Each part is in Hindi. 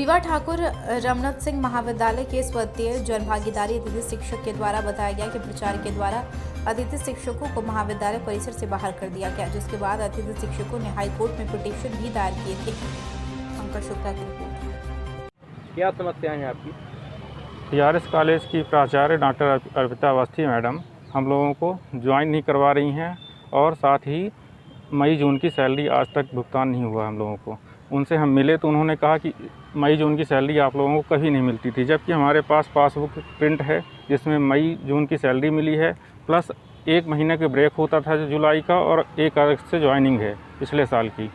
रीवा ठाकुर रमनत सिंह महाविद्यालय के स्वत्तीय जन भागीदारी अतिथि शिक्षक के द्वारा बताया गया कि प्रचार के द्वारा अतिथि शिक्षकों को महाविद्यालय परिसर से बाहर कर दिया गया, जिसके बाद अतिथि शिक्षकों ने हाईकोर्ट में पिटीशन भी दायर किए थे। पंकज शुक्ला की रिपोर्ट। क्या समस्याएं हैं आपकी? टीआरएस कॉलेज की प्राचार्य डॉक्टर अर्पिता अवस्थी मैडम हम लोगों को ज्वाइन नहीं करवा रही हैं और साथ ही मई जून की सैलरी आज तक भुगतान नहीं हुआ हम लोगों को। उनसे हम मिले तो उन्होंने कहा कि मई जून की सैलरी आप लोगों को कभी नहीं मिलती थी, जबकि हमारे पास पासबुक प्रिंट है जिसमें मई जून की सैलरी मिली है, प्लस 1 महीने के ब्रेक होता था जुलाई का और 1 अगस्त से ज्वाइनिंग है पिछले साल की।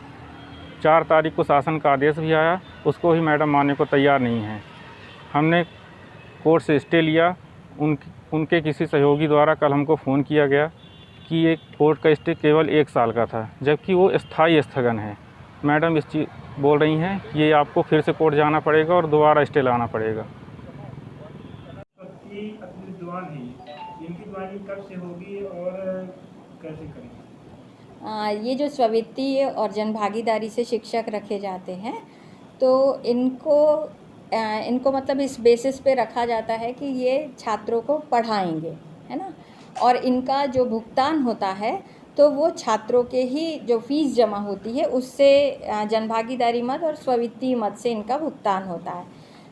4 तारीख को शासन का आदेश भी आया, उसको भी मैडम मानने को तैयार नहीं हैं। हमने कोर्ट से स्टे लिया, उनके किसी सहयोगी द्वारा कल हमको फ़ोन किया गया कि ये कोर्ट का स्टे केवल 1 साल का था, जबकि वो स्थायी स्थगन है। मैडम इस चीज़ बोल रही हैं कि ये आपको फिर से कोर्ट जाना पड़ेगा और दोबारा स्टे लाना पड़ेगा। इनकी ज्वाइनिंग कब से होगी और कैसे करेंगे? ये जो स्ववित्तीय और जन भागीदारी से शिक्षक रखे जाते हैं तो इनको मतलब इस बेसिस पे रखा जाता है कि ये छात्रों को पढ़ाएंगे, है ना, और इनका जो भुगतान होता है तो वो छात्रों के ही जो फ़ीस जमा होती है उससे जनभागीदारी मद और स्ववित्तीय मद से इनका भुगतान होता है।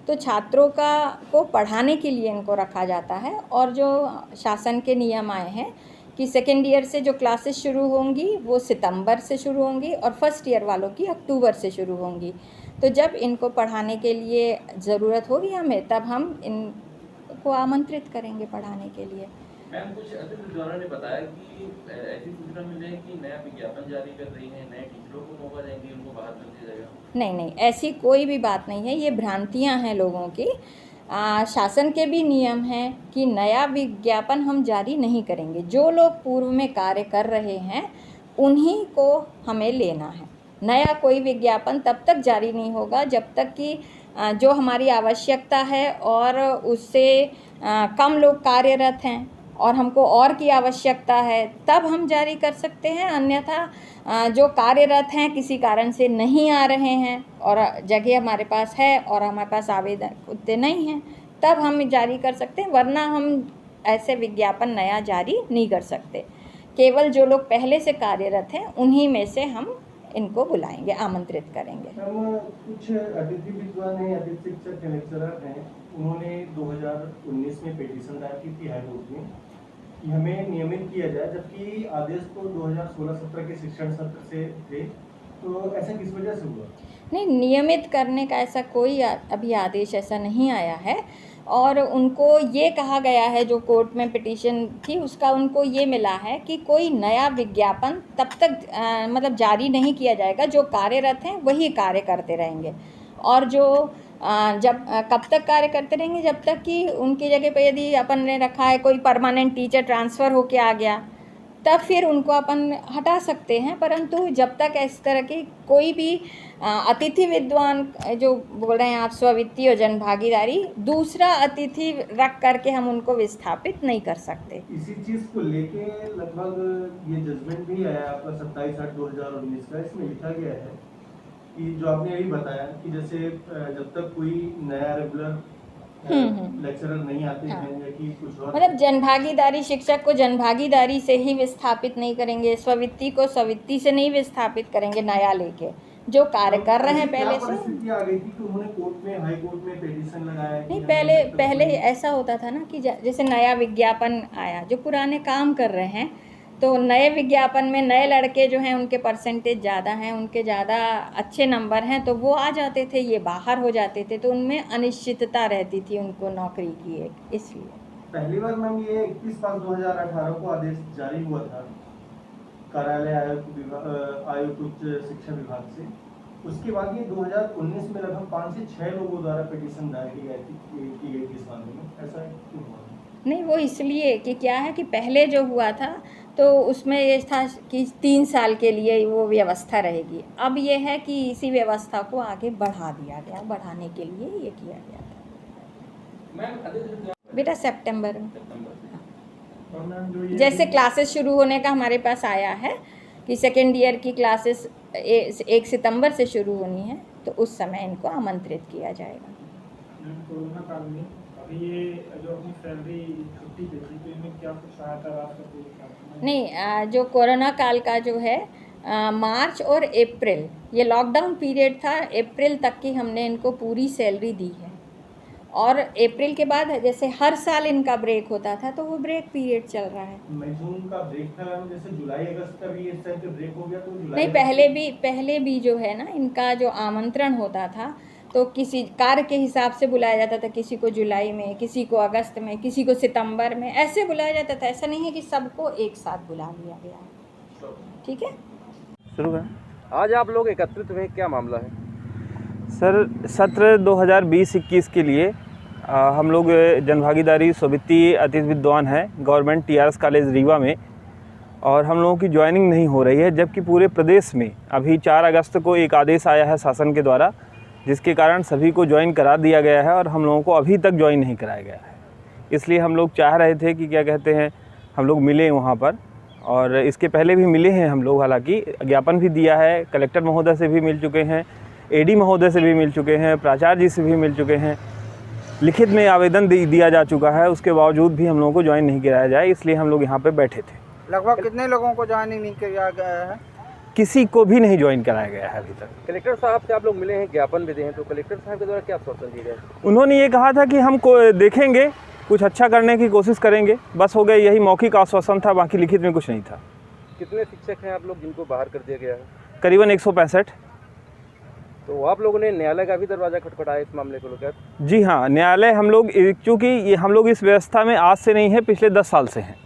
तो छात्रों को पढ़ाने के लिए इनको रखा जाता है और जो शासन के नियम आए हैं कि सेकेंड ईयर से जो क्लासेस शुरू होंगी वो सितंबर से शुरू होंगी और फर्स्ट ईयर वालों की अक्टूबर से शुरू होंगी। तो जब इनको पढ़ाने के लिए ज़रूरत होगी हमें, तब हम इनको आमंत्रित करेंगे पढ़ाने के लिए। मैम, कुछ अतिथि द्वारा ने बताया कि ऐसी सूचना मिली है कि नया विज्ञापन जारी कर रही है, नए टीचरों को मौका देंगे, उनको बाहर कर दिया जाएगा। नहीं, ऐसी कोई भी बात नहीं है, ये भ्रांतियां हैं लोगों की। शासन के भी नियम हैं कि नया विज्ञापन हम जारी नहीं करेंगे। जो लोग पूर्व में कार्य कर रहे हैं उन्हीं को हमें लेना है। नया कोई विज्ञापन तब तक जारी नहीं होगा जब तक कि जो हमारी आवश्यकता है और उससे कम लोग कार्यरत हैं और हमको और की आवश्यकता है, तब हम जारी कर सकते हैं। अन्यथा जो कार्यरत हैं किसी कारण से नहीं आ रहे हैं और जगह हमारे पास है और हमारे पास आवेदन उतने नहीं हैं, तब हम जारी कर सकते हैं, वरना हम ऐसे विज्ञापन नया जारी नहीं कर सकते। केवल जो लोग पहले से कार्यरत हैं उन्हीं में से हम इनको बुलाएंगे, आमंत्रित करेंगे। कुछ अतिथि विद्वान हैं, अतिथि शिक्षक लेक्चरर हैं, उन्होंने 2019 में पिटीशन दायर की थी हाईकोर्ट में कि हमें नियमित किया जाए, जबकि आदेश तो 2016-17 के शिक्षण सत्र से थे। तो ऐसा किस वजह से हुआ? नहीं, नियमित करने का ऐसा कोई अभी आदेश ऐसा नहीं आया है और उनको ये कहा गया है, जो कोर्ट में पिटीशन थी उसका उनको ये मिला है कि कोई नया विज्ञापन तब तक मतलब जारी नहीं किया जाएगा, जो कार्यरत हैं वही कार्य करते रहेंगे और जो कब तक कार्य करते रहेंगे, जब तक कि उनकी जगह पे यदि अपन ने रखा है कोई परमानेंट टीचर ट्रांसफ़र होके आ गया तब फिर उनको अपन हटा सकते हैं। परंतु जब तक इस तरह की कोई भी अतिथि विद्वान जो बोल रहे हैं आप स्ववित्तीय और जन भागीदारी, दूसरा अतिथि रख करके हम उनको विस्थापित नहीं कर सकते। इसी चीज़ को लेके लगभग ये जजमेंट भी आया आपका 27/8/2019 का। इसमें लिखा गया है कि जो आपने यही बताया कि जैसे जब तक कोई नया रेगुलर लेक्चरर नहीं आते हैं या कि कुछ और, मतलब जनभागीदारी शिक्षक को जनभागीदारी से ही विस्थापित नहीं करेंगे, स्ववित्ती को स्ववित्ती से नहीं विस्थापित करेंगे नया लेके, जो कार्य कर रहे हैं पहले से। परिस्थिति आ गई थी कि उन्होंने कोर्ट में, हाई कोर्ट में पिटीशन लगाया। नहीं, पहले ऐसा होता था ना कि जैसे नया विज्ञापन आया, जो पुराने काम कर रहे हैं तो नए विज्ञापन में नए लड़के जो हैं उनके परसेंटेज ज़्यादा हैं, उनके ज़्यादा अच्छे नंबर हैं, तो वो आ जाते थे, ये बाहर हो जाते थे, तो उनमें अनिश्चितता रहती थी उनको नौकरी की एक, इसलिए। पहली बार मैम ये 21/5/2018 को आदेश जारी हुआ था कार्यालय आयुक्त उच्च शिक्षा विभाग से। उसके बाद ये 2019 में लगभग 5 से 6 लोगों द्वारा पिटीशन दायर की गई थी इस मामले में। ऐसा क्यों हुआ? नहीं, वो इसलिए कि क्या है कि पहले जो हुआ था तो उसमें ये था कि 3 साल के लिए वो व्यवस्था रहेगी। अब ये है कि इसी व्यवस्था को आगे बढ़ा दिया गया, बढ़ाने के लिए ये किया गया था। बेटा सितंबर में जैसे क्लासेस शुरू होने का हमारे पास आया है कि सेकेंड ईयर की क्लासेस 1 सितंबर से शुरू होनी है, तो उस समय इनको आमंत्रित किया जाएगा। कोरोना काल में अभी ये जो अपनी सैलरी छुट्टी पे थी, तो इनमें क्या कुछ सहायता राशि? नहीं, जो कोरोना काल का जो है मार्च और अप्रैल, ये लॉकडाउन पीरियड था, अप्रैल तक की हमने इनको पूरी सैलरी दी है। और अप्रैल के बाद जैसे हर साल इनका ब्रेक होता था, तो वो ब्रेक पीरियड चल रहा है। मई जून का ब्रेक था, जैसे जुलाई अगस्त का भी इस टाइम पे ब्रेक हो गया, तो जुलाई नहीं, पहले भी जो है ना, इनका जो आमंत्रण होता था तो किसी कार्य के हिसाब से बुलाया जाता था, किसी को जुलाई में, किसी को अगस्त में, किसी को सितंबर में, ऐसे बुलाया जाता था। ऐसा नहीं है कि सबको एक साथ बुला लिया गया है। ठीक है, शुरू करें। आज आप लोग एकत्रित हुए, क्या मामला है? सर, सत्र 2020-21 के लिए हम लोग जनभागीदारी स्ववित्तीय अतिथि विद्वान हैं गवर्नमेंट TRS कॉलेज रीवा में, और हम लोगों की ज्वाइनिंग नहीं हो रही है, जबकि पूरे प्रदेश में अभी 4 अगस्त को एक आदेश आया है शासन के द्वारा, जिसके कारण सभी को ज्वाइन करा दिया गया है और हम लोगों को अभी तक ज्वाइन नहीं कराया गया है। इसलिए हम लोग चाह रहे थे कि क्या कहते हैं, हम लोग मिले वहाँ पर, और इसके पहले भी मिले हैं हम लोग, हालांकि ज्ञापन भी दिया है, कलेक्टर महोदय से भी मिल चुके हैं, AD महोदय से भी मिल चुके हैं, प्राचार्य जी से भी मिल चुके हैं, लिखित में आवेदन दिया जा चुका है। उसके बावजूद भी हम लोगों को ज्वाइन नहीं कराया जाए, इसलिए हम लोग यहाँ पर बैठे थे। लगभग कितने लोगों को ज्वाइनिंग नहीं किया गया है? किसी को भी नहीं ज्वाइन कराया गया है अभी तक। कलेक्टर साहब से आप लोग मिले हैं, ज्ञापन भी दिए हैं, तो कलेक्टर साहब के द्वारा क्या आश्वासन दिए गए? उन्होंने ये कहा था कि हम देखेंगे, कुछ अच्छा करने की कोशिश करेंगे, बस हो गया, यही मौखिक आश्वासन था, बाकी लिखित में कुछ नहीं था। कितने शिक्षक हैं आप लोग जिनको बाहर कर दिया गया है? करीबन 165। तो आप लोगों ने न्यायालय का भी दरवाज़ा खटखटाया इस मामले को लेकर? जी हाँ, न्यायालय हम लोग, चूँकि हम लोग इस व्यवस्था में आज से नहीं है, पिछले 10 साल से हैं,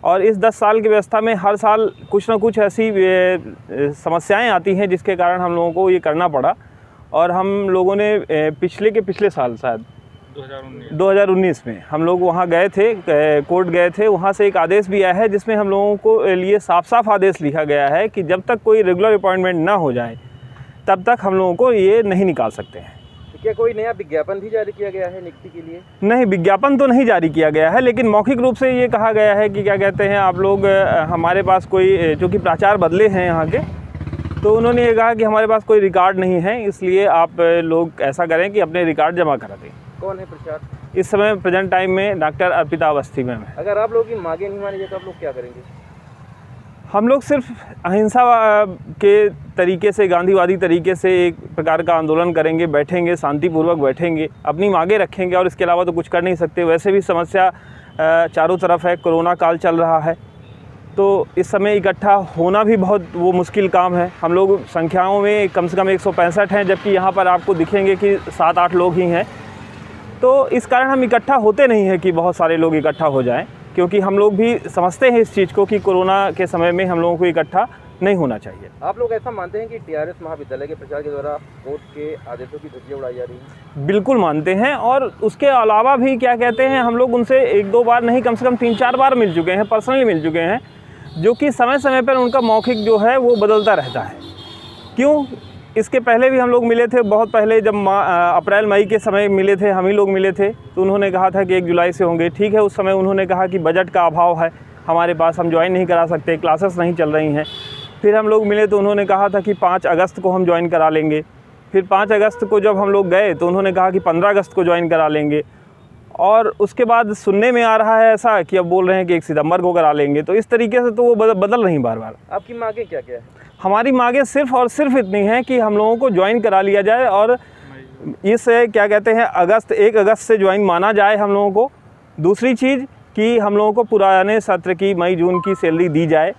और इस 10 साल की व्यवस्था में हर साल कुछ ना कुछ ऐसी समस्याएं आती हैं जिसके कारण हम लोगों को ये करना पड़ा। और हम लोगों ने पिछले साल शायद 2019 में हम लोग वहाँ गए थे, कोर्ट गए थे, वहाँ से एक आदेश भी आया है जिसमें हम लोगों को लिए साफ आदेश लिखा गया है कि जब तक कोई रेगुलर अपॉइंटमेंट ना हो जाए तब तक हम लोगों को ये नहीं निकाल सकते हैं। क्या कोई नया विज्ञापन भी जारी किया गया है नियुक्ति के लिए? नहीं, विज्ञापन तो नहीं जारी किया गया है, लेकिन मौखिक रूप से ये कहा गया है कि क्या कहते हैं, आप लोग हमारे पास कोई, चूँकि प्राचार्य बदले हैं यहाँ के, तो उन्होंने ये कहा कि हमारे पास कोई रिकॉर्ड नहीं है, इसलिए आप लोग ऐसा करें कि अपने रिकॉर्ड जमा करा दें। कौन है प्राचार्य? इस समय प्रेजेंट टाइम में डॉक्टर अर्पिता अवस्थी मैम है। अगर आप लोगों की मांगे नहीं मानी जाए तो आप लोग क्या करेंगे? हम लोग सिर्फ अहिंसा के तरीके से, गांधीवादी तरीके से एक प्रकार का आंदोलन करेंगे, बैठेंगे, शांतिपूर्वक बैठेंगे, अपनी मांगे रखेंगे, और इसके अलावा तो कुछ कर नहीं सकते। वैसे भी समस्या चारों तरफ है, कोरोना काल चल रहा है, तो इस समय इकट्ठा होना भी बहुत वो मुश्किल काम है। हम लोग संख्याओं में कम से कम 165 हैं, जबकि यहाँ पर आपको दिखेंगे कि 7-8 लोग ही हैं। तो इस कारण हम इकट्ठा होते नहीं हैं कि बहुत सारे लोग इकट्ठा हो जाएं, क्योंकि हम लोग भी समझते हैं इस चीज़ को कि कोरोना के समय में हम लोगों को इकट्ठा नहीं होना चाहिए। आप लोग ऐसा मानते हैं कि TRS महाविद्यालय के प्रचार के द्वारा कोर्ट के आदेशों की धज्जियां उड़ाई जा रही हैं? बिल्कुल मानते हैं, और उसके अलावा भी क्या कहते हैं, हम लोग उनसे 1-2 बार नहीं, कम से कम 3-4 बार मिल चुके हैं, पर्सनली मिल चुके हैं, जो कि समय समय पर उनका मौखिक जो है वो बदलता रहता है। क्यों? इसके पहले भी हम लोग मिले थे, बहुत पहले जब अप्रैल मई के समय मिले थे, हम ही लोग मिले थे, तो उन्होंने कहा था कि 1 जुलाई से होंगे। ठीक है, उस समय उन्होंने कहा कि बजट का अभाव है हमारे पास, हम ज्वाइन नहीं करा सकते, क्लासेस नहीं चल रही हैं। फिर हम लोग मिले तो उन्होंने कहा था कि 5 अगस्त को हम ज्वाइन करा लेंगे। फिर 5 अगस्त को जब हम लोग गए तो उन्होंने कहा कि 15 अगस्त को ज्वाइन करा लेंगे, और उसके बाद सुनने में आ रहा है ऐसा कि अब बोल रहे हैं कि 1 सितंबर को करा लेंगे। तो इस तरीके से तो वो बदल रही बार। आपकी मांगें क्या क्या है? हमारी मांगें सिर्फ और सिर्फ इतनी हैं कि हम लोगों को ज्वाइन करा लिया जाए, और इस क्या कहते हैं 1 अगस्त से ज्वाइन माना जाए हम लोगों को। दूसरी चीज़ कि हम लोगों को पुराने सत्र की मई जून की सैलरी दी जाए,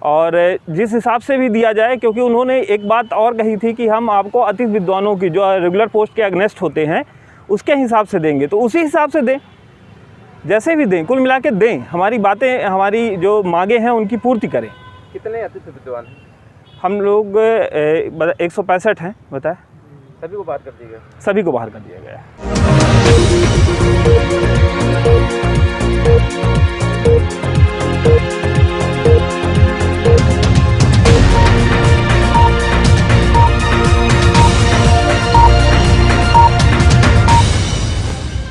और जिस हिसाब से भी दिया जाए, क्योंकि उन्होंने एक बात और कही थी कि हम आपको अतिथि विद्वानों की जो रेगुलर पोस्ट के अगेंस्ट होते हैं उसके हिसाब से देंगे, तो उसी हिसाब से दें, जैसे भी दें, कुल मिला के दें। हमारी बातें, हमारी जो मांगे हैं उनकी पूर्ति करें। कितने अतिथि विद्वान हैं? हम लोग 165 हैं, बताए। सभी को बाहर कर दिया गया? सभी को बाहर कर दिया गया है।